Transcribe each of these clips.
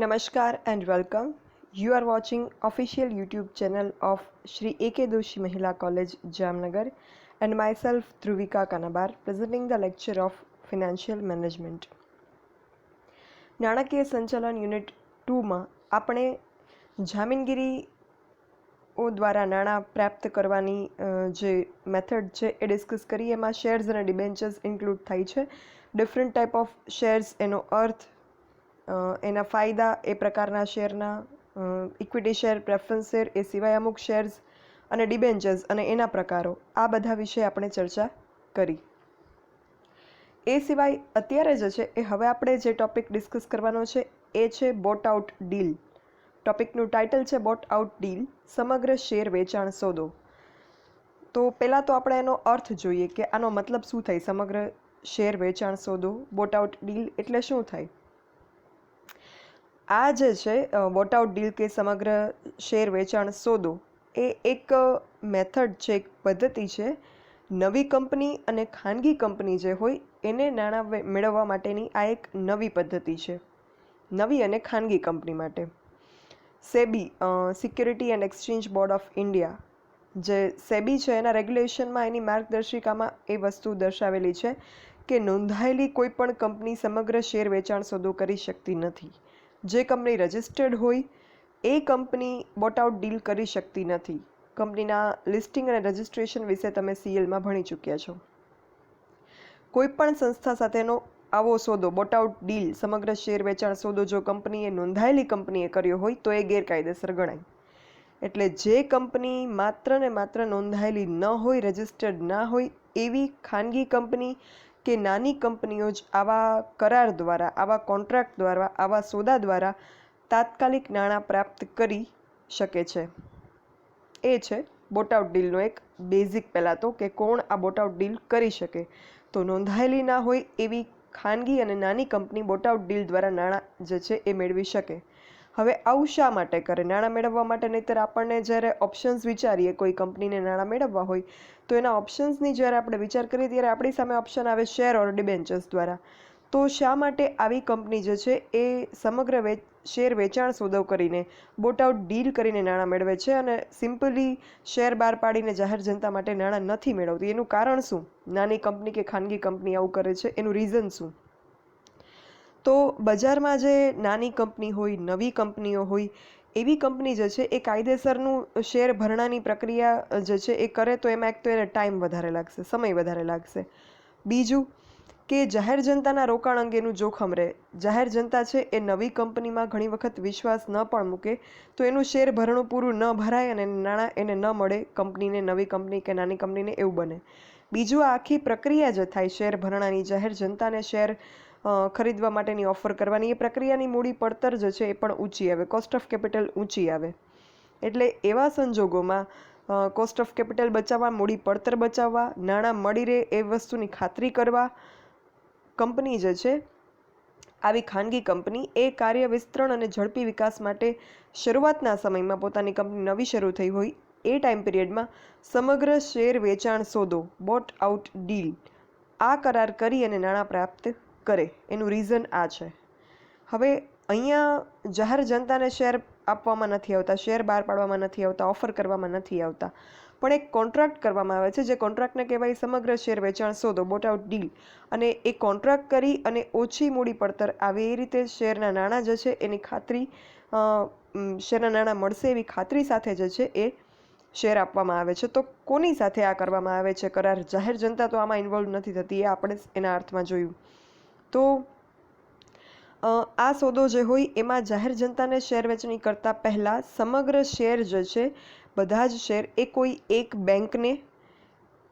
Namaskar and welcome. You are watching official YouTube channel of Shri A.K. Doshi Mahila College, Jamnagar, and myself Dhruvika Kanabar presenting the lecture of Financial Management. નાણાકીય સંચાલન unit 2માં આપણે જામીનગીરીઓ દ્વારા નાણાં પ્રાપ્ત કરવાની જે method છે એ discuss કરીએ. એમાં શેર્સ અને ડિબેન્ચર્સ ઇન્ક્લુડ થાય છે. ડિફરન્ટ ટાઈપ ઓફ શેર્સ, એનો અર્થ, એના ફાયદા, એ પ્રકારના શેરના, ઇક્વિટી શેર, પ્રેફરન્સ શેર, એ સિવાય અમુક શેર્સ અને ડિબેન્ચર્સ અને એના પ્રકારો, આ બધા વિશે આપણે ચર્ચા કરી. એ સિવાય અત્યારે જે છે એ હવે આપણે જે ટૉપિક ડિસ્કસ કરવાનો છે એ છે બોટ આઉટ ડીલ. ટૉપિકનું ટાઇટલ છે બોટ આઉટ ડીલ, સમગ્ર શેર વેચાણ સોદો. તો પહેલાં તો આપણે એનો અર્થ જોઈએ કે આનો મતલબ શું થાય. સમગ્ર શેર વેચાણ સોદો, બોટ આઉટ ડીલ એટલે શું થાય? આ જે છે બોટ આઉટ ડીલ કે સમગ્ર શેર વેચાણ સોદો એ એક મેથડ છે, એક પદ્ધતિ છે. નવી કંપની અને ખાનગી કંપની જે હોય એને નાણાં મેળવવા માટેની આ એક નવી પદ્ધતિ છે, નવી અને ખાનગી કંપની માટે. SEBI, security and exchange board of India, જે સેબી છે એના રેગ્યુલેશનમાં, એની માર્ગદર્શિકામાં એ વસ્તુ દર્શાવેલી છે કે નોંધાયેલી કોઈ પણ કંપની સમગ્ર શેર વેચાણ સોદો કરી શકતી નથી. જે કંપની રજિસ્ટર્ડ હોય એ કંપની બોટ આઉટ ડીલ કરી શકતી નથી. કંપનીના લિસ્ટિંગ અને રજિસ્ટ્રેશન વિશે તમે CLમાં ભણી ચૂક્યા છો. કોઈપણ સંસ્થા સાથેનો આવો સોદો, બોટ આઉટ ડીલ, સમગ્ર શેર વેચાણ સોદો જો કંપનીએ, નોંધાયેલી કંપનીએ કર્યો હોય તો એ ગેરકાયદેસર ગણાય. એટલે જે કંપની માત્ર ને માત્ર નોંધાયેલી ન હોય, રજિસ્ટર્ડ ના હોય એવી ખાનગી કંપની કે નાની કંપનીઓ જ આવા કરાર દ્વારા, આવા કોન્ટ્રાક્ટ દ્વારા, આવા સોદા દ્વારા તાત્કાલિક નાણાં પ્રાપ્ત કરી શકે છે. એ છે બોટ આઉટ ડીલનો એક બેઝિક. પહેલાં તો કે કોણ આ બોટ આઉટ ડીલ કરી શકે? તો નોંધાયેલી ના હોય એવી ખાનગી અને નાની કંપની બોટ આઉટ ડીલ દ્વારા નાણાં જે છે એ મેળવી શકે. હવે આવું શા માટે કરે? નાણાં મેળવવા માટે. નહીંતર આપણને જ્યારે ઓપ્શન્સ વિચારીએ, કોઈ કંપનીને નાણાં મેળવવા હોય તો એના ઓપ્શન્સની જ્યારે આપણે વિચાર કરીએ ત્યારે આપણી સામે ઓપ્શન આવે શેર ઓર ડિબેન્ચર્સ દ્વારા. તો શા માટે આવી કંપની જે છે એ સમગ્ર શેર વેચાણ સોદો કરીને, બોટ આઉટ ડીલ કરીને નાણાં મેળવે છે અને સિમ્પલી શેર બહાર પાડીને જાહેર જનતા માટે નાણાં નથી મેળવતી? એનું કારણ શું? નાની કંપની કે ખાનગી કંપની આવું કરે છે, એનું રીઝન શું? તો બજારમાં જે નાની કંપની હોય, નવી કંપનીઓ હોય, એવી કંપની જે છે એ કાયદેસરનું શેર ભરણાની પ્રક્રિયા જે છે એ કરે તો એમાં એક તો એને ટાઈમ વધારે લાગશે, સમય વધારે લાગશે. બીજું કે જાહેર જનતાના રોકાણ અંગેનું જોખમ રહે. જાહેર જનતા છે એ નવી કંપનીમાં ઘણી વખત વિશ્વાસ ન પણ મૂકે તો એનું શેર ભરણું પૂરું ન ભરાય અને નાણાં એને ન મળે, કંપનીને, નવી કંપની કે નાની કંપનીને, એવું બને. બીજું, આ આખી પ્રક્રિયા જે થાય શેર ભરણાની, જાહેર જનતાને શેર ખરીદવા માટેની ઓફર કરવાની, એ પ્રક્રિયાની મૂડી પડતર જે છે એ પણ ઊંચી આવે, કોસ્ટ ઓફ કેપિટલ ઊંચી આવે. એટલે એવા સંજોગોમાં કોસ્ટ ઓફ કેપિટલ બચાવવા, મૂડી પડતર બચાવવા, નાણાં મળી રહે એ વસ્તુની ખાતરી કરવા, કંપની જે છે, આવી ખાનગી કંપની, એ કાર્ય વિસ્તરણ અને ઝડપી વિકાસ માટે શરૂઆતના સમયમાં, પોતાની કંપની નવી શરૂ થઈ હોય એ ટાઈમ પિરિયડમાં સમગ્ર શેર વેચાણ સોદો, બોટ આઉટ ડીલ, આ કરાર કરી અને નાણાં પ્રાપ્ત કરે. એનું રીઝન આ છે. હવે અહીંયા જાહેર જનતાને શેર આપવામાં નથી આવતા, શેર બહાર પાડવામાં નથી આવતા, ઓફર કરવામાં નથી આવતા, પણ એક કોન્ટ્રાક્ટ કરવામાં આવે છે. જે કોન્ટ્રાક્ટને કહેવાય સમગ્ર શેર વેચાણ સોદો, બોટ આઉટ ડીલ. અને એ કોન્ટ્રાક્ટ કરી અને ઓછી મૂડી પડતર આવે એ રીતે શેરના નાણાં જે છે એની ખાતરી, શેરના નાણાં મળશે એવી ખાતરી સાથે જે છે એ શેર આપવામાં આવે છે. તો કોની સાથે આ કરવામાં આવે છે કરાર? જાહેર જનતા તો આમાં ઇન્વોલ્વ નથી થતી, એ આપણે એના અર્થમાં જોયું. તો આ સોદો જે હોય એમાં જાહેર જનતાને શેર વેચણી કરતાં પહેલાં સમગ્ર શેર જે છે, બધા જ શેર, એ કોઈ એક બેંકને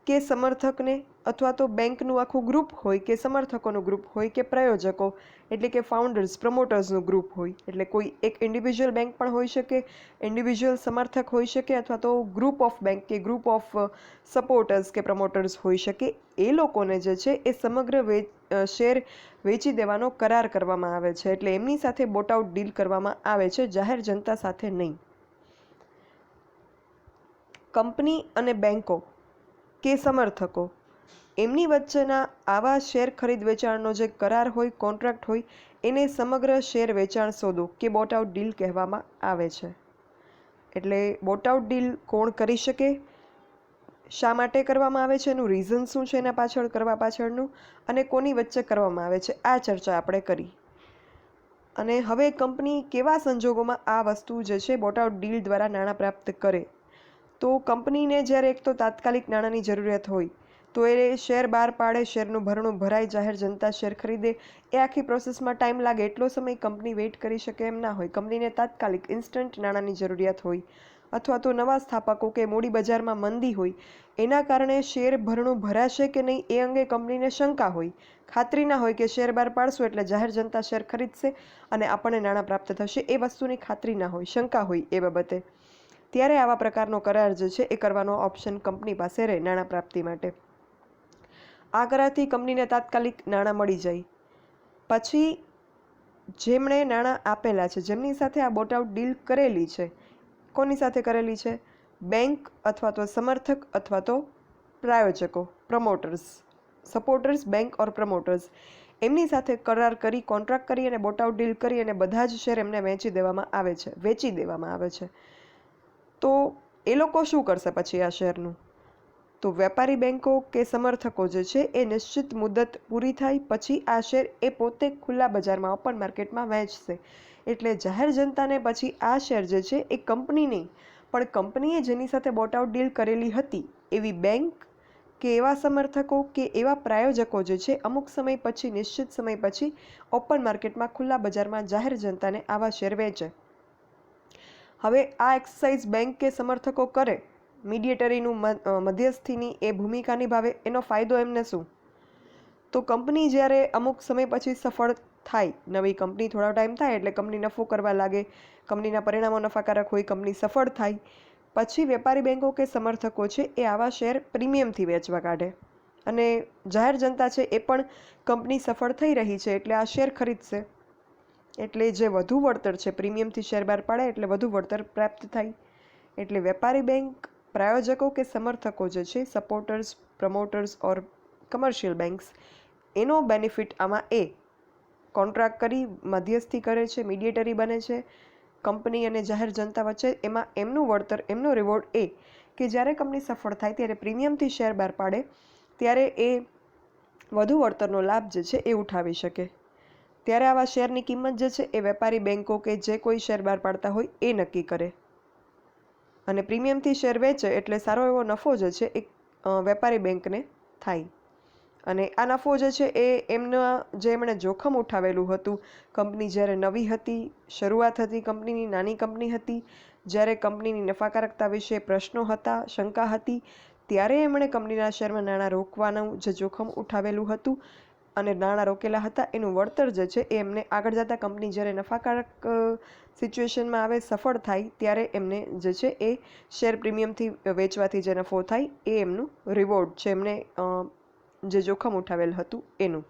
કે સમર્થકને, અથવા તો બેંકનું આખું ગ્રુપ હોય કે સમર્થકોનું ગ્રુપ હોય કે પ્રયોજકો એટલે કે ફાઉન્ડર્સ, પ્રમોટર્સનું ગ્રુપ હોય, એટલે કોઈ એક ઇન્ડિવિજ્યુઅલ બેંક પણ હોઈ શકે, ઇન્ડિવિજ્યુઅલ સમર્થક હોઈ શકે, અથવા તો ગ્રુપ ઓફ બેંક કે ગ્રુપ ઓફ સપોર્ટર્સ કે પ્રમોટર્સ હોઈ શકે. એ લોકોને જે છે એ સમગ્ર શેર વેચી દેવાનો કરાર કરવામાં આવે છે. એટલે એમની સાથે બોટ આઉટ ડીલ કરવામાં આવે છે, જાહેર જનતા સાથે નહીં. કંપની અને બેંકો કે સમર્થકો એમની વચ્ચેના આવા શેર ખરીદ વેચાણનો જે કરાર હોય, કોન્ટ્રાક્ટ હોય, એને સમગ્ર શેર વેચાણ સોદો કે બોટ આઉટ ડીલ કહેવામાં આવે છે. એટલે બોટ આઉટ ડીલ કોણ કરી શકે, શા માટે કરવામાં આવે છે, એનું રીઝન શું છે એના પાછળ કરવા પાછળનું, અને કોની વચ્ચે કરવામાં આવે છે, આ ચર્ચા આપણે કરી. અને હવે કંપની કેવા સંજોગોમાં આ વસ્તુ જે છે બોટ આઉટ ડીલ દ્વારા નાણાં પ્રાપ્ત કરે. તો કંપનીને જ્યારે એક તો તાત્કાલિક નાણાંની જરૂરિયાત હોય તો એ શેર બહાર પાડે, શેરનું ભરણું ભરાય, જાહેર જનતા શેર ખરીદે. એ આખી પ્રોસેસમાં ટાઈમ લાગે, એટલો સમય કંપની વેઇટ કરી શકે એમ ના હોય. કંપનીને તાત્કાલિક ઇન્સ્ટન્ટ નાણાંની જરૂરિયાત હોય, અથવા તો નવા સ્થાપકો કે મૂડી બજારમાં મંદી હોય, એના કારણે શેર ભરણું ભરાશે કે નહીં એ અંગે કંપનીને શંકા હોય, ખાતરી ના હોય કે શેર બહાર પાડશું એટલે જાહેર જનતા શેર ખરીદશે અને આપણને નાણાં પ્રાપ્ત થશે, એ વસ્તુની ખાતરી ના હોય, શંકા હોય એ બાબતે. ત્યારે આવા પ્રકારનો કરાર જે છે એ કરવાનો ઓપ્શન કંપની પાસે રહે નાણાં પ્રાપ્તિ માટે. આ કરારથી કંપનીને તાત્કાલિક નાણાં મળી જાય. પછી જેમણે નાણાં આપેલા છે, જેમની સાથે આ બોટ આઉટ ડીલ કરેલી છે, કોની સાથે કરેલી છે? બેંક અથવા તો સમર્થક અથવા તો પ્રાયોજકો, promoters, supporters, bank or promoters, એમની સાથે કરાર કરી, કોન્ટ્રાક્ટ કરી અને બોટ આઉટ ડીલ કરી અને બધા જ શેર એમને વેચી દેવામાં આવે છે. તો એ લોકો શું કરશે પછી આ શેરનું? તો વેપારી બેંકો કે સમર્થકો જે છે એ નિશ્ચિત મુદત પૂરી થાય પછી આ શેર એ પોતે ખુલ્લા બજારમાં, ઓપન માર્કેટમાં વેચશે. એટલે જાહેર જનતાને પછી આ શેર જે છે એ કંપની નહીં, પણ કંપનીએ જેની સાથે બોટ આઉટ ડીલ કરેલી હતી એવી બેંક કે એવા સમર્થકો કે એવા પ્રાયોજકો જે છે અમુક સમય પછી, નિશ્ચિત સમય પછી ઓપન માર્કેટમાં, ખુલ્લા બજારમાં જાહેર જનતાને આવા શેર વેચે. હવે આ એક્સરસાઇઝ બેંક કે સમર્થકો કરે, મીડિયેટરીનું, મધ્યસ્થીની એ ભૂમિકા નિભાવે, એનો ફાયદો એમને શું? તો કંપની જ્યારે અમુક સમય પછી સફળ થાય, નવી કંપની થોડા ટાઈમ થાય એટલે કંપની નફો કરવા લાગે, કંપનીના પરિણામો નફાકારક હોય, કંપની સફળ થાય, પછી વેપારી બેંકો કે સમર્થકો છે એ આવા શેર પ્રીમિયમથી વેચવા કાઢે અને જાહેર જનતા છે એ પણ કંપની સફળ થઈ રહી છે એટલે આ શેર ખરીદશે. એટલે જે વધુ વળતર છે, પ્રીમિયમથી શેર બહાર પાડે એટલે વધુ વળતર પ્રાપ્ત થાય. એટલે વેપારી બેંક, પ્રાયોજકો કે સમર્થકો જે છે, સપોર્ટર્સ, પ્રમોટર્સ ઓર કમર્શિયલ બેંક્સ, એનો બેનિફિટ આમાં એ કોન્ટ્રાક્ટ કરી, મધ્યસ્થી કરે છે, મીડિયેટરી બને છે કંપની અને જાહેર જનતા વચ્ચે. એમાં એમનું વળતર, એમનો રિવોર્ડ એ કે જ્યારે કંપની સફળ થાય ત્યારે પ્રીમિયમથી શેર બહાર પાડે ત્યારે એ વધુ વળતરનો લાભ જે છે એ ઉઠાવી શકે. ત્યારે આવા શેરની કિંમત જે છે એ વેપારી બેંકો કે જે કોઈ શેર બહાર પાડતા હોય એ નક્કી કરે. અને પ્રીમિયમથી શેર વેચે એટલે સારો એવો નફો જે છે એ વેપારી બેંકને થાય. અને આ નફો જે છે એ એમણે જોખમ ઉઠાવેલું હતું, કંપની જ્યારે નવી હતી, શરૂઆત હતી, કંપનીની નાની કંપની હતી, જ્યારે કંપનીની નફાકારકતા વિશે પ્રશ્નો હતા, શંકા હતી, ત્યારે એમણે કંપનીના શેરમાં નાણાં રોકવાનું જે જોખમ ઉઠાવેલું હતું અને નાણાં રોકેલા હતા, એનું વળતર જે છે એ એમને આગળ જતાં કંપની જ્યારે નફાકારક સિચ્યુએશનમાં આવે, સફળ થાય, ત્યારે એમને જે છે એ શેર પ્રીમિયમથી વેચવાથી જે નફો થાય એ એમનું રિવોર્ડ છે, એમને જે જોખમ ઉઠાવેલ હતું એનું.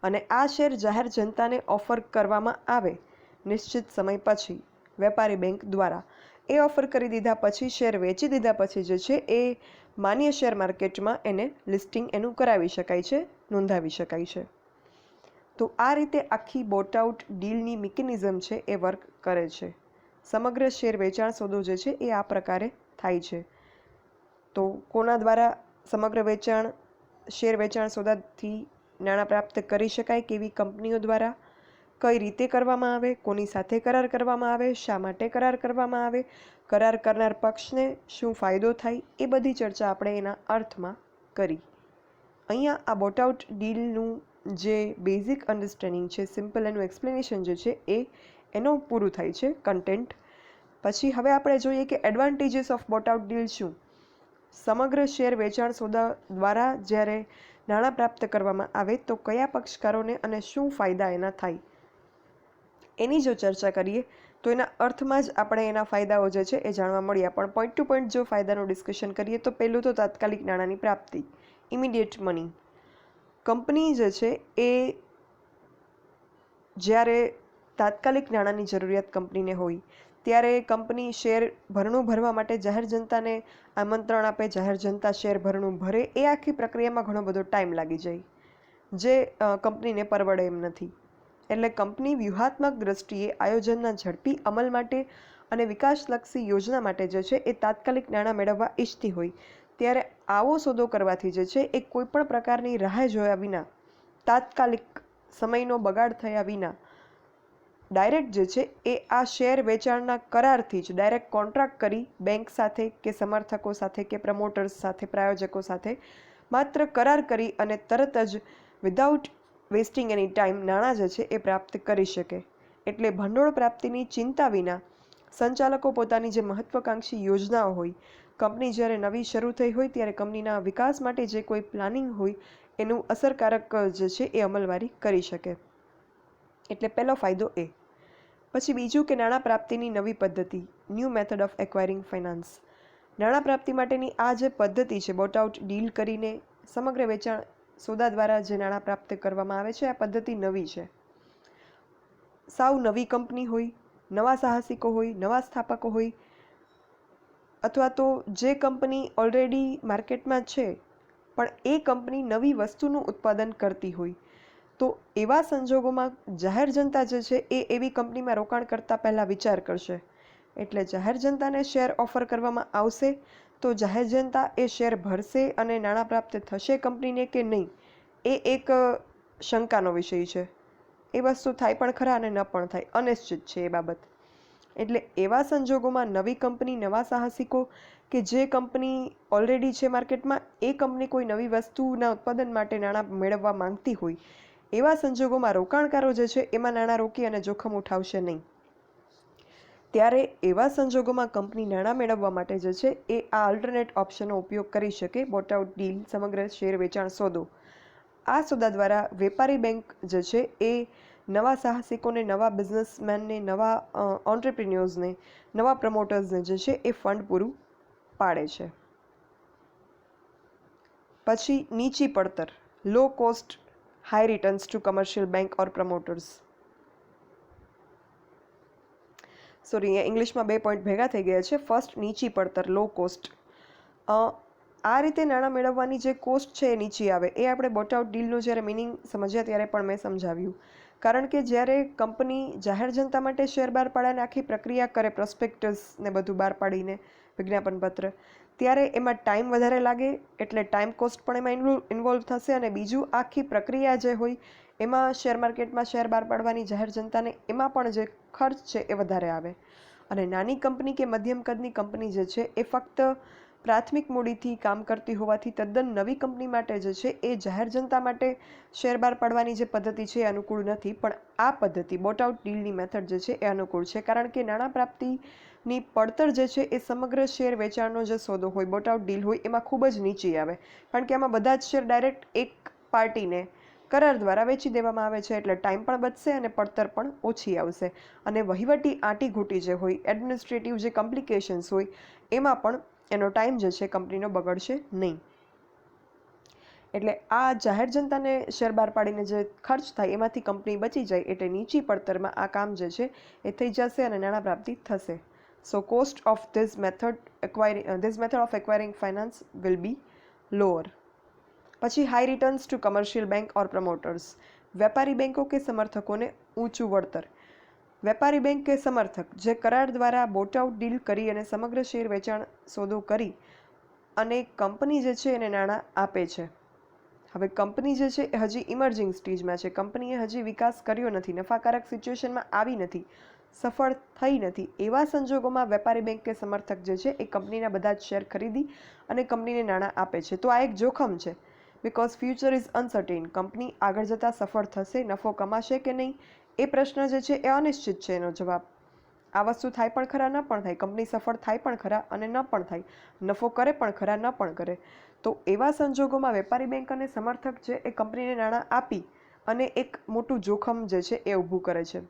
અને આ શેર જાહેર જનતાને ઓફર કરવામાં આવે નિશ્ચિત સમય પછી વેપારી બેંક દ્વારા. એ ઓફર કરી દીધા પછી, શેર વેચી દીધા પછી જે છે એ માન્ય શેર માર્કેટમાં એને લિસ્ટિંગ એનું કરાવી શકાય છે, નોંધાવી શકાય છે. તો આ રીતે આખી બોટ આઉટ ડીલની મિકેનિઝમ છે એ વર્ક કરે છે. સમગ્ર શેર વેચાણ સોદો જે છે એ આ પ્રકારે થાય છે. તો કોના દ્વારા સમગ્ર શેર વેચાણ સોદાથી નાણાં પ્રાપ્ત કરી શકાય, કેવી કંપનીઓ દ્વારા, કઈ રીતે કરવામાં આવે, કોની સાથે કરાર કરવામાં આવે, શા માટે કરાર કરવામાં આવે, કરાર કરનાર પક્ષને શું ફાયદો થાય, એ બધી ચર્ચા આપણે એના અર્થમાં કરી. અહીંયા આ બોટ આઉટ ડીલનું જે બેઝિક અન્ડરસ્ટેન્ડિંગ છે, સિમ્પલ એનું એક્સપ્લેનેશન જે છે એનું પૂરું થાય છે કન્ટેન્ટ. પછી હવે આપણે જોઈએ કે advantages of boat out deal શું. સમગ્ર શેર વેચાણ સોદા દ્વારા જ્યારે નાણાં પ્રાપ્ત કરવામાં આવે તો કયા પક્ષકારોને અને શું ફાયદા એના થાય, એની જો ચર્ચા કરીએ તો એના અર્થમાં જ આપણે એના ફાયદાઓ જે છે એ જાણવા મળ્યા. પણ પોઈન્ટ ટુ પોઈન્ટ જો ફાયદાનું ડિસ્કશન કરીએ તો પહેલું તો તાત્કાલિક નાણાંની પ્રાપ્તિ, ઇમિડિયેટ મની. કંપની જે છે એ જ્યારે તાત્કાલિક નાણાંની જરૂરિયાત કંપનીને હોય ત્યારે કંપની શેર ભરણું ભરવા માટે જાહેર જનતાને આમંત્રણ આપે, જાહેર જનતા શેર ભરણું ભરે, એ આખી પ્રક્રિયામાં ઘણો બધો ટાઈમ લાગી જાય, જે કંપનીને પરવડે એમ નથી. એટલે કંપની વ્યૂહાત્મક દ્રષ્ટિએ આયોજનના ઝડપી અમલ માટે અને વિકાસલક્ષી યોજના માટે જે છે એ તાત્કાલિક નાણાં મેળવવા ઈચ્છતી હોય, ત્યારે આવો સોદો કરવાથી જે છે એ કોઈપણ પ્રકારની રાહ જોયા વિના, તાત્કાલિક સમયનો બગાડ થયા વિના ડાયરેક્ટ જે છે એ આ શેર વેચાણના કરારથી જ ડાયરેક્ટ કોન્ટ્રાક્ટ કરી બેંક સાથે કે સમર્થકો સાથે કે પ્રમોટર્સ સાથે, પ્રાયોજકો સાથે માત્ર કરાર કરી અને તરત જ વિધાઉટ વેસ્ટિંગ એની ટાઈમ નાણાં જે છે એ પ્રાપ્ત કરી શકે. એટલે ભંડોળ પ્રાપ્તિની ચિંતા વિના સંચાલકો પોતાની જે મહત્વાકાંક્ષી યોજનાઓ હોય, કંપની જ્યારે નવી શરૂ થઈ હોય ત્યારે કંપનીના વિકાસ માટે જે કોઈ પ્લાનિંગ હોય એનું અસરકારક જે છે એ અમલવારી કરી શકે. એટલે પહેલો ફાયદો એ. પછી બીજું કે નાણાં પ્રાપ્તિની નવી પદ્ધતિ, new method of acquiring finance. નાણાં પ્રાપ્તિ માટેની આ જે પદ્ધતિ છે, બોટ આઉટ ડીલ કરીને સમગ્ર વેચાણ સોદા દ્વારા જે નાણાં પ્રાપ્ત કરવામાં આવે છે, આ પદ્ધતિ નવી છે. સાવ નવી કંપની હોય, નવા સાહસિકો હોય, નવા સ્થાપકો હોય, અથવા તો જે કંપની ઓલરેડી માર્કેટમાં છે પણ એ કંપની નવી વસ્તુનું ઉત્પાદન કરતી હોય, તો એવા સંજોગોમાં જાહેર જનતા જે છે એ એવી કંપનીમાં રોકાણ કરતાં પહેલાં વિચાર કરશે. એટલે જાહેર જનતાને શેર ઓફર કરવામાં આવશે તો જાહેર જનતા એ શેર ભરશે અને નાણાં પ્રાપ્ત થશે કંપનીને કે નહીં, એ એક શંકાનો વિષય છે. એ વસ્તુ થાય પણ ખરા અને ન પણ થાય, અનિશ્ચિત છે એ બાબત. એટલે એવા સંજોગોમાં નવી કંપની, નવા સાહસિકો કે જે કંપની ઓલરેડી છે માર્કેટમાં, એ કંપની કોઈ નવી વસ્તુના ઉત્પાદન માટે નાણાં મેળવવા માંગતી હોય, એવા સંજોગોમાં રોકાણકારો જે છે એમાં નાણાં રોકી અને જોખમ ઉઠાવશે નહીં. ત્યારે એવા સંજોગોમાં કંપની નાણાં મેળવવા માટે જે છે એ આ અલ્ટરનેટ ઓપ્શનનો ઉપયોગ કરી શકે. બોટ આઉટ ડીલ, સમગ્ર શેર વેચાણ સોદો. આ સોદા દ્વારા વેપારી બેંક જે છે એ નવા સાહસિકોને, નવા બિઝનેસમેનને, નવા ઓન્ટરપ્રિન્યોર્સને, નવા પ્રમોટર્સને જે છે એ ફંડ પૂરું પાડે છે. પછી નીચી પડતર, low cost high returns to commercial bank or promoters. Sorry, અહીંયા ઇંગ્લિશમાં 2 પોઈન્ટ ભેગા થઈ ગયા છે. ફર્સ્ટ, નીચી પડતર, લો કોસ્ટ. આ રીતે નાણાં મેળવવાની જે કોસ્ટ છે એ નીચી આવે. એ આપણે બોટ આઉટ ડીલનું જ્યારે મિનિંગ સમજ્યા ત્યારે પણ મેં સમજાવ્યું. કારણ કે જ્યારે કંપની જાહેર જનતા માટે શેર બહાર પાડવાની આખી પ્રક્રિયા કરે, પ્રોસ્પેક્ટસ ને બધું બહાર પાડીને, વિજ્ઞાપનપત્ર, ત્યારે એમાં ટાઈમ વધારે લાગે, એટલે ટાઈમ કોસ્ટ પણ એમાં ઇન્વોલ્વ થશે. અને બીજું, આખી પ્રક્રિયા જે હોય એમાં શેર માર્કેટમાં શેર બહાર પાડવાની જાહેર જનતાને, એમાં પણ જે ખર્ચ છે એ વધારે આવે. અને નાની કંપની કે મધ્યમ કદની કંપની જે છે એ ફક્ત પ્રાથમિક મૂડીથી કામ કરતી હોવાથી તદ્દન નવી કંપની માટે જે છે એ જાહેર જનતા માટે શેર બહાર પાડવાની જે પદ્ધતિ છે એ અનુકૂળ નથી. પણ આ પદ્ધતિ, બોટ આઉટ ડીલની મેથડ જે છે એ અનુકૂળ છે. કારણ કે નાણાં પ્રાપ્તિની પડતર જે છે એ સમગ્ર શેર વેચાણનો જે સોદો હોય, બોટ આઉટ ડીલ હોય, એમાં ખૂબ જ નીચી આવે. કારણ કે આમાં બધા જ શેર ડાયરેક્ટ એક પાર્ટીને કરાર દ્વારા વેચી દેવામાં આવે છે. એટલે ટાઈમ પણ બચશે અને પડતર પણ ઓછી આવશે. અને વહીવટી આંટીઘૂંટી જે હોય, એડમિનિસ્ટ્રેટિવ જે કોમ્પ્લિકેશન્સ હોય, એમાં પણ એનો ટાઈમ જે છે કંપનીનો બગડશે નહીં. એટલે આ જાહેર જનતાને શેર બહાર પાડીને જે ખર્ચ થાય એમાંથી કંપની બચી જાય. એટલે નીચી પડતરમાં આ કામ જે છે એ થઈ જશે અને નાણાં પ્રાપ્તિ થશે. So cost of this method of acquiring finance will be lower. પછી high returns to commercial bank or promoters. વેપારી બેંકો કે સમર્થકોને ઊંચું વળતર. વેપારી બેંક કે સમર્થક જે કરાર દ્વારા બોટ આઉટ ડીલ કરી અને સમગ્ર શેર વેચાણ સોદો કરી અને કંપની જે છે એને નાણાં આપે છે. હવે કંપની જે છે એ હજી ઇમર્જિંગ સ્ટેજમાં છે, કંપનીએ હજી વિકાસ કર્યો નથી, નફાકારક સિચ્યુએશનમાં આવી નથી, સફળ થઈ નથી. એવા સંજોગોમાં વેપારી બેંક કે સમર્થક જે છે એ કંપનીના બધા જ શેર ખરીદી અને કંપનીને નાણાં આપે છે. તો આ એક જોખમ છે. Because future is uncertain. Company આગળ જતાં સફળ થશે, નફો કમાશે કે નહીં, એ પ્રશ્ન જે છે એ અનિશ્ચિત છે એનો જવાબ. આ વસ્તુ થાય પણ ખરા, ન પણ થાય. કંપની સફળ થાય પણ ખરા અને ન પણ થાય. નફો કરે પણ ખરા, ન પણ કરે. તો એવા સંજોગોમાં વેપારી બેંક અને સમર્થક છે એ કંપનીને નાણાં આપી અને એક મોટું જોખમ જે છે એ ઊભું કરે છે.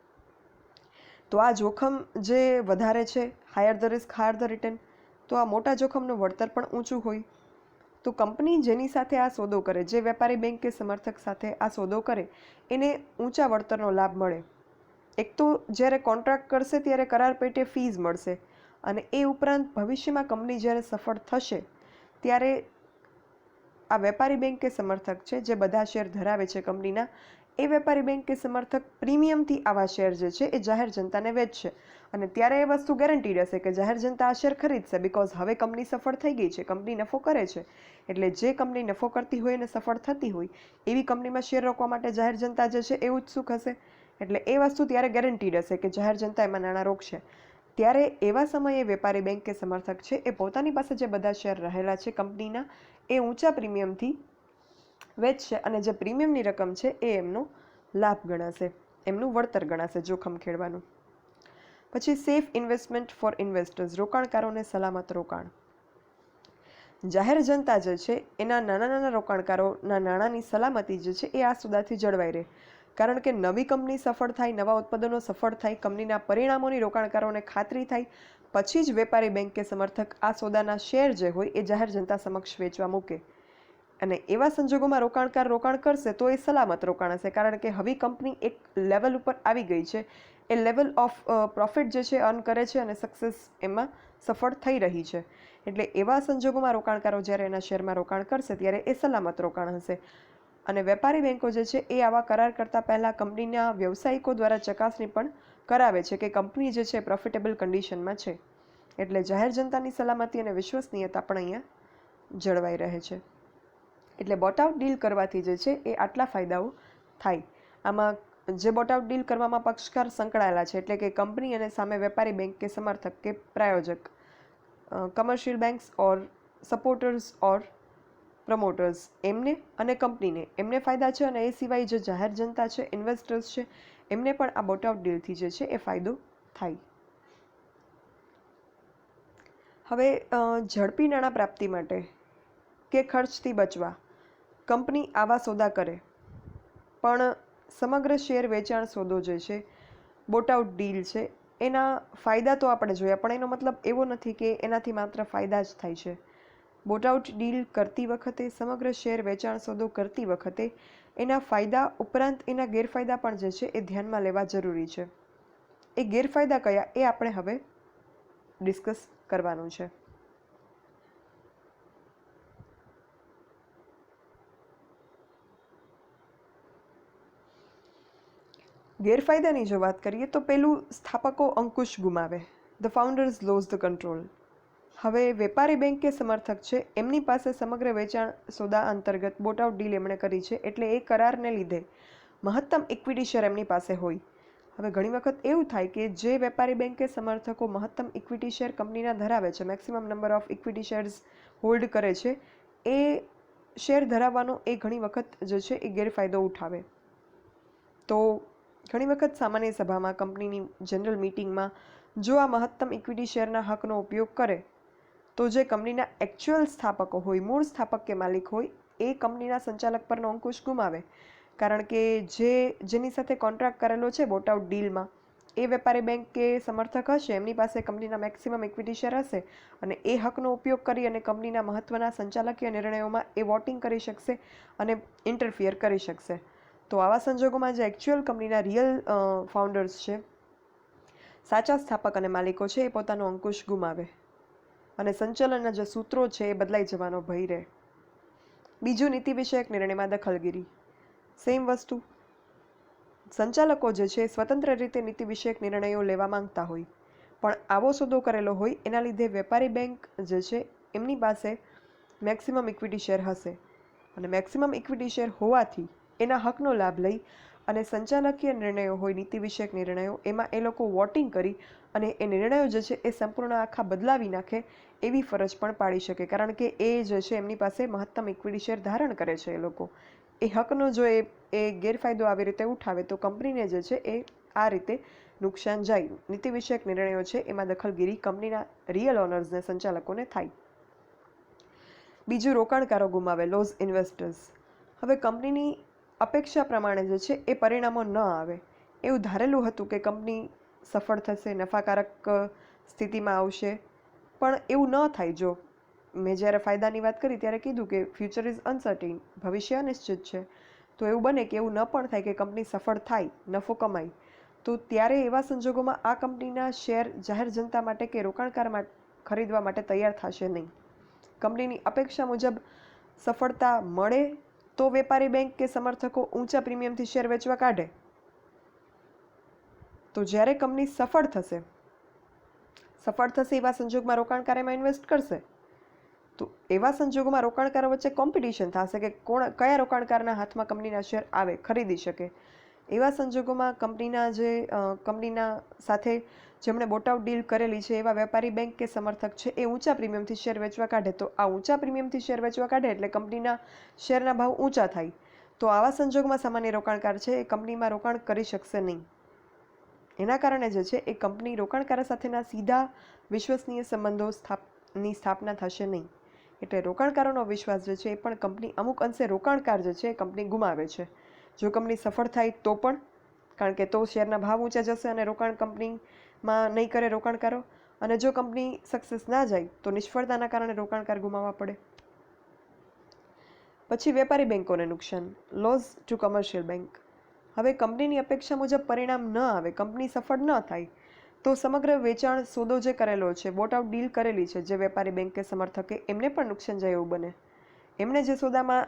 તો આ જોખમ જે વધારે છે, higher the risk higher the return, તો આ મોટા જોખમનું વળતર પણ ઊંચું હોય. તો કંપની જેની સાથે આ સોદો કરે, જે વેપારી બેંક કે સમર્થક સાથે આ સોદો કરે, એને ઊંચા વળતરનો લાભ મળે. એક તો જ્યારે કોન્ટ્રાક્ટ કરશે ત્યારે કરાર પેટે ફીઝ મળશે, અને એ ઉપરાંત ભવિષ્યમાં કંપની જ્યારે સફળ થશે ત્યારે આ વેપારી બેંક કે સમર્થક છે જે બધા શેર ધરાવે છે કંપનીના, એ વેપારી બેંક કે સમર્થક પ્રીમિયમથી આવા શેર જે છે એ જાહેર જનતાને વેચશે, અને ત્યારે એ વસ્તુ ગેરંટીડ હશે કે જાહેર જનતા આ શેર ખરીદશે, બિકોઝ હવે કંપની સફળ થઈ ગઈ છે, કંપની નફો કરે છે. એટલે જે કંપની નફો કરતી હોય અને સફળ થતી હોય એવી કંપનીમાં શેર રોકવા માટે જાહેર જનતા જે છે એ ઉત્સુક હશે. એટલે એ વસ્તુ ત્યારે ગેરંટીડ હશે કે જાહેર જનતા એમાં નાણાં રોકશે. ત્યારે એવા સમયે વેપારી બેંક કે સમર્થક છે એ પોતાની પાસે જે બધા શેર રહેલા છે કંપનીના એ ઊંચા પ્રીમિયમથી વેચશે, અને જે પ્રીમિયમની રકમ છે એ એમનો લાભ ગણાશે, એમનું વળતર ગણાશે જોખમ ખેડવાનું. પછી સેફ ઇન્વેસ્ટમેન્ટ ફોર ઇન્વેસ્ટર્સ, રોકાણકારોને સલામત રોકાણ. જાહેર જનતા જે છે એના નાના નાના રોકાણકારોના નાણાંની સલામતી જે છે એ આ સોદાથી જળવાઈ રહે, કારણ કે નવી કંપની સફળ થાય, નવા ઉત્પાદનો સફળ થાય, કંપનીના પરિણામોની રોકાણકારોને ખાતરી થાય, પછી જ વેપારી બેંક કે સમર્થક આ સોદાના શેર જે હોય એ જાહેર જનતા સમક્ષ વેચવા મૂકે. અને એવા સંજોગોમાં રોકાણકાર રોકાણ કરશે તો એ સલામત રોકાણ હશે, કારણ કે હવે કંપની એક લેવલ ઉપર આવી ગઈ છે, એ લેવલ ઓફ પ્રોફિટ જે છે અર્ન કરે છે અને સક્સેસ એમાં સફળ થઈ રહી છે. એટલે એવા સંજોગોમાં રોકાણકારો જ્યારે એના શેરમાં રોકાણ કરશે ત્યારે એ સલામત રોકાણ હશે. અને વેપારી બેંકો જે છે એ આવા કરાર કરતાં પહેલાં કંપનીના વ્યવસાયિકો દ્વારા ચકાસણી પણ કરાવે છે કે કંપની જે છે પ્રોફિટેબલ કન્ડિશનમાં છે. એટલે જાહેર જનતાની સલામતી અને વિશ્વસનીયતા પણ અહીંયા જળવાઈ રહે છે. એટલે બોટ આઉટ ડીલ કરવાથી જે છે એ આટલા ફાયદાઓ થાય. આમાં જે બોટ આઉટ ડીલ કરવામાં પક્ષકાર સંકળાયેલા છે, એટલે કે કંપની અને સામે વેપારી બેંક કે સમર્થક કે પ્રાયોજક, કમર્શિયલ બેંક્સ ઓર સપોર્ટર્સ ઓર પ્રમોટર્સ, એમને અને કંપનીને એમને ફાયદા છે, અને એ સિવાય જે જાહેર જનતા છે, ઇન્વેસ્ટર્સ છે, એમને પણ આ બોટ આઉટ ડીલથી જે છે એ ફાયદો થાય. હવે ઝડપી નાણાં પ્રાપ્તિ માટે કે ખર્ચથી બચવા કંપની આવા સોદા કરે, પણ સમગ્ર શેર વેચાણ સોદો જે છે બોટ આઉટ ડીલ છે એના ફાયદા તો આપણે જોયા, પણ એનો મતલબ એવો નથી કે એનાથી માત્ર ફાયદા જ થાય છે. બોટ આઉટ ડીલ કરતી વખતે, સમગ્ર શેર વેચાણ સોદો કરતી વખતે એના ફાયદા ઉપરાંત એના ગેરફાયદા પણ જે છે એ ધ્યાનમાં લેવા જરૂરી છે. એ ગેરફાયદા કયા એ આપણે હવે ડિસ્કસ કરવાનું છે. ગેરફાયદાની જો વાત કરીએ તો પેલું, સ્થાપકો અંકુશ ગુમાવે, the founders lose the control. હવે વેપારી બેંક કે સમર્થક છે એમની પાસે સમગ્ર વેચાણ સોદા અંતર્ગત બોટ આઉટ ડીલ એમણે કરી છે, એટલે એ કરારને લીધે મહત્તમ ઇક્વિટી શેર એમની પાસે હોય. હવે ઘણી વખત એવું થાય કે જે વેપારી બેંક કે સમર્થકો મહત્તમ ઇક્વિટી શેર કંપનીના ધરાવે છે, maximum number of equity shares hold કરે છે, એ શેર ધરાવવાનો એ ઘણી વખત જે છે એ ગેરફાયદો ઉઠાવે. તો ઘણી વખત સામાન્ય સભામાં, કંપનીની જનરલ મિટિંગમાં જો આ મહત્તમ ઇક્વિટી શેરના હકનો ઉપયોગ કરે તો જે કંપનીના એકચ્યુઅલ સ્થાપકો હોય, મૂળ સ્થાપક કે માલિક હોય, એ કંપનીના સંચાલક પરનો અંકુશ ગુમાવે, કારણ કે જેની સાથે કોન્ટ્રાક્ટ કરેલો છે બોટ આઉટ ડીલમાં એ વેપારી બેંક કે સમર્થક હશે, એમની પાસે કંપનીના મેક્સિમમ ઇક્વિટી શેર હશે, અને એ હકનો ઉપયોગ કરી અને કંપનીના મહત્ત્વના સંચાલકીય નિર્ણયોમાં એ વોટિંગ કરી શકશે અને ઇન્ટરફિયર કરી શકશે. તો આવા સંજોગોમાં જે એકચ્યુઅલ કંપનીના રિયલ ફાઉન્ડર્સ છે, સાચા સ્થાપક અને માલિકો છે, એ પોતાનો અંકુશ ગુમાવે અને સંચાલનના જે સૂત્રો છે એ બદલાઈ જવાનો ભય રહે. બીજું, નીતિ વિષયક નિર્ણયમાં દખલગીરી. સેમ વસ્તુ, સંચાલકો જે છે સ્વતંત્ર રીતે નીતિ વિષયક નિર્ણયો લેવા માંગતા હોય, પણ આવો સોદો કરેલો હોય એના લીધે વેપારી બેંક જે છે એમની પાસે મેક્સિમમ ઇક્વિટી શેર હશે, અને મેક્સિમમ ઇક્વિટી શેર હોવાથી એના હકનો લાભ લઈ અને સંચાલકીય નિર્ણયો હોય, નીતિ વિષયક નિર્ણયો, એમાં એ લોકો વોટિંગ કરી અને એ નિર્ણયો જે છે એ સંપૂર્ણ આખા બદલાવી નાખે એવી ફરજ પણ પાડી શકે, કારણ કે એ જે છે એમની પાસે મહત્તમ ઇક્વિટી શેર ધારણ કરે છે. એ લોકો એ હકનો જો એ ગેરફાયદો આવી રીતે ઉઠાવે તો કંપનીને જે છે એ આ રીતે નુકસાન જાય. નીતિ વિષયક નિર્ણયો છે એમાં દખલગીરી કંપનીના રિયલ ઓનર્સને, સંચાલકોને થાય. બીજું, રોકાણકારો ગુમાવે, લોઝ ઇન્વેસ્ટર્સ. હવે કંપનીની અપેક્ષા પ્રમાણે જે છે એ પરિણામો ન આવે, એવું ધારેલું હતું કે કંપની સફળ થશે, નફાકારક સ્થિતિમાં આવશે, પણ એવું ન થાય. જો મેં જ્યારે ફાયદાની વાત કરી ત્યારે કીધું કે ફ્યુચર ઇઝ અનસર્ટિન, ભવિષ્ય અનિશ્ચિત છે, તો એવું બને કે એવું ન પણ થાય કે કંપની સફળ થાય, નફો કમાય, તો ત્યારે એવા સંજોગોમાં આ કંપનીના શેર જાહેર જનતા માટે કે રોકાણકાર ખરીદવા માટે તૈયાર થશે નહીં. કંપનીની અપેક્ષા મુજબ સફળતા મળે તો વેપારી બેંક કે સમર્થકો ઊંચા પ્રીમિયમથી શેર વેચવા કાઢે. તો જ્યારે કંપની સફળ થશે એવા સંજોગમાં રોકાણકાર એમાં ઇન્વેસ્ટ કરશે. તો એવા સંજોગોમાં રોકાણકારો વચ્ચે કોમ્પિટિશન થશે કે કયા રોકાણકારના હાથમાં કંપનીના શેર આવે, ખરીદી શકે. એવા સંજોગોમાં કંપનીના સાથે જેમણે બોટઆઉટ ડીલ કરેલી છે એવા વેપારી બેંક કે સમર્થક છે એ ઊંચા પ્રીમિયમથી શેર વેચવા કાઢે. તો આ ઊંચા પ્રીમિયમથી શેર વેચવા કાઢે એટલે કંપનીના શેરના ભાવ ઊંચા થાય. તો આવા સંજોગમાં સામાન્ય રોકાણકાર છે એ કંપનીમાં રોકાણ કરી શકશે નહીં. એના કારણે જે છે એ કંપની રોકાણકારો સાથેના સીધા વિશ્વસનીય સંબંધોની સ્થાપના થશે નહીં. એટલે રોકાણકારોનો વિશ્વાસ જે છે એ પણ કંપની અમુક અંશે રોકાણકાર જે છે એ કંપની ગુમાવે છે. જો કંપની સફળ થાય તો પણ, કારણ કે તો શેરના ભાવ ઊંચા જશે અને રોકાણ કંપનીમાં નહીં કરે રોકાણકારો. અને જો કંપની સક્સેસ ના જાય તો નિષ્ફળતાના કારણે રોકાણકાર ગુમાવવા પડે. પછી વેપારી બેંકોને નુકસાન, લોસ ટુ કમર્શિયલ બેંક. હવે કંપનીની અપેક્ષા મુજબ પરિણામ ન આવે, કંપની સફળ ન થાય તો સમગ્ર વેચાણ સોદો જે કરેલો છે, બોટઆઉટ ડીલ કરેલી છે જે વેપારી બેંક કે સમર્થકે, એમને પણ નુકસાન જાય એવું બને. એમણે જે સોદામાં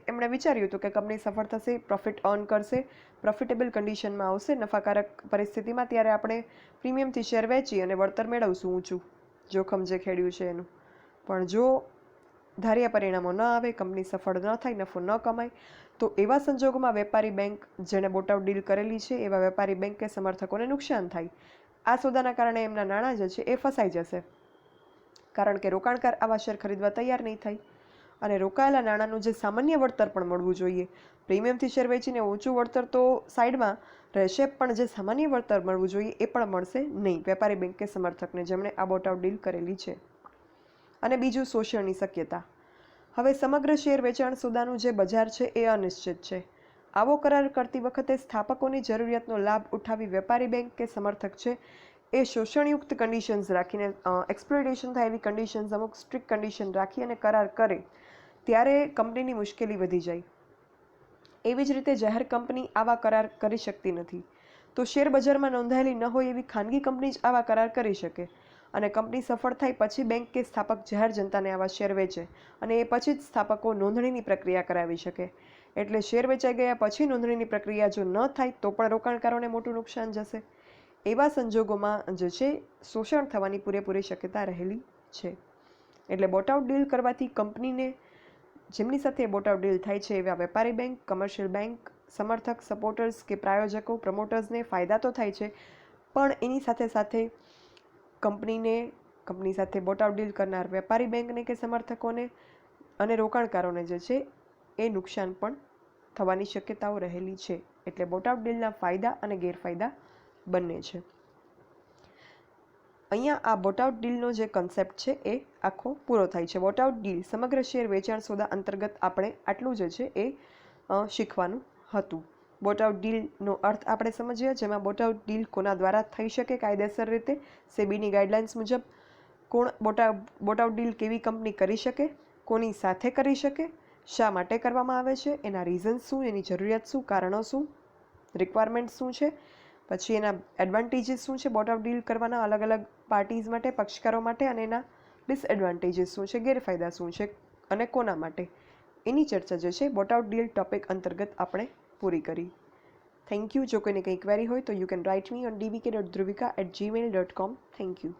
એમણે વિચાર્યું હતું કે કંપની સફળ થશે, પ્રોફિટ અર્ન કરશે, પ્રોફિટેબલ કન્ડિશનમાં આવશે, નફાકારક પરિસ્થિતિમાં, ત્યારે આપણે પ્રીમિયમથી શેર વેચી અને વળતર મેળવશું ઊંચું, જોખમ જે ખેડ્યું છે એનું. પણ જો ધાર્યા પરિણામો ન આવે, કંપની સફળ ન થાય, નફો ન કમાય, તો એવા સંજોગોમાં વેપારી બેંક જેણે બોટઆઉટ ડીલ કરેલી છે એવા વેપારી બેંક કે સમર્થકોને નુકસાન થાય. આ સોદાના કારણે એમના નાણાં જે છે એ ફસાઈ જશે, કારણ કે રોકાણકાર આવા શેર ખરીદવા તૈયાર નહીં થાય. અને રોકાયેલા નાણાંનું જે સામાન્ય વળતર પણ મળવું જોઈએ, પ્રીમિયમથી શેર વેચીને ઊંચું વળતર તો સાઈડમાં રહેશે, પણ જે સામાન્ય વળતર મળવું જોઈએ એ પણ મળશે નહીં વેપારી બેંક કે સમર્થકને જેમણે આ બોટઆઉટ ડીલ કરેલી છે. અને બીજું, શોષણની શક્યતા. હવે સમગ્ર શેર વેચાણ સોદાનું જે બજાર છે એ અનિશ્ચિત છે. આવો કરાર કરતી વખતે સ્થાપકોની જરૂરિયાતનો લાભ ઉઠાવી વેપારી બેંક કે સમર્થક છે એ શોષણયુક્ત કન્ડિશન્સ રાખીને, એક્સપ્લોઇટેશન થાય એવી કન્ડિશન્સ, અમુક સ્ટ્રિક્ટ કન્ડિશન રાખી અને કરાર કરે ત્યારે કંપનીની મુશ્કેલી વધી જાય. એવી જ રીતે જાહેર કંપની આવા કરાર કરી શકતી નથી. તો શેર બજારમાં નોંધાયેલી ન હોય એવી ખાનગી કંપની જ આવા કરાર કરી શકે. અને કંપની સફળ થાય પછી બેંક કે સ્થાપક જાહેર જનતાને આવા શેર વેચે અને એ પછી જ સ્થાપકો નોંધણીની પ્રક્રિયા કરાવી શકે. એટલે શેર વેચાઈ ગયા પછી નોંધણીની પ્રક્રિયા જો ન થાય તો પણ રોકાણકારોને મોટું નુકસાન જશે. એવા સંજોગોમાં જે છે શોષણ થવાની પૂરેપૂરી શક્યતા રહેલી છે. એટલે બોટઆઉટ ડીલ કરવાથી કંપનીને, જેમની સાથે બોટઆઉટ ડીલ થાય છે એવા વેપારી બેંક, કમર્શિયલ બેંક, સમર્થક, સપોર્ટર્સ કે પ્રાયોજકો, પ્રમોટર્સને ફાયદા તો થાય છે, પણ એની સાથે સાથે કંપની સાથે બોટઆઉટ ડીલ કરનાર વેપારી બેંકને કે સમર્થકોને અને રોકાણકારોને જે છે એ નુકસાન પણ થવાની શક્યતાઓ રહેલી છે. એટલે બોટઆઉટ ડીલના ફાયદા અને ગેરફાયદા બંને છે. અહીંયા આ બોટઆઉટ ડીલનો જે કન્સેપ્ટ છે એ આખો પૂરો થાય છે. બોટઆઉટ ડીલ સમગ્ર શેર વેચાણ સોદા અંતર્ગત આપણે આટલું જે છે એ શીખવાનું હતું. બોટઆઉટ ડીલનો અર્થ આપણે સમજ્યા, જેમાં બોટઆઉટ ડીલ કોના દ્વારા થઈ શકે કાયદેસર રીતે, સેબીની ગાઈડલાઇન્સ મુજબ. કોણ બોટઆઉટ ડીલ કેવી કંપની કરી શકે, કોની સાથે કરી શકે, શા માટે કરવામાં આવે છે, એના રીઝન્સ શું, એની જરૂરિયાત શું, કારણો શું, રિક્વાયરમેન્ટ શું છે, પછી એના એડવાન્ટેજીસ શું છે બોટઆઉટ ડીલ કરવાના અલગ અલગ પાર્ટીઝ માટે, પક્ષકારો માટે, અને એના ડિસએડવાન્ટેજીસ શું છે, ગેરફાયદા શું છે અને કોના માટે, એની ચર્ચા જે છે બોટઆઉટ ડીલ ટોપિક અંતર્ગત આપણે પૂરી કરી. Thank you. જો કોઈને કંઈ ક્વેરી હોય તો you can write me on dvk.dhruvika@gmail.com. Thank you.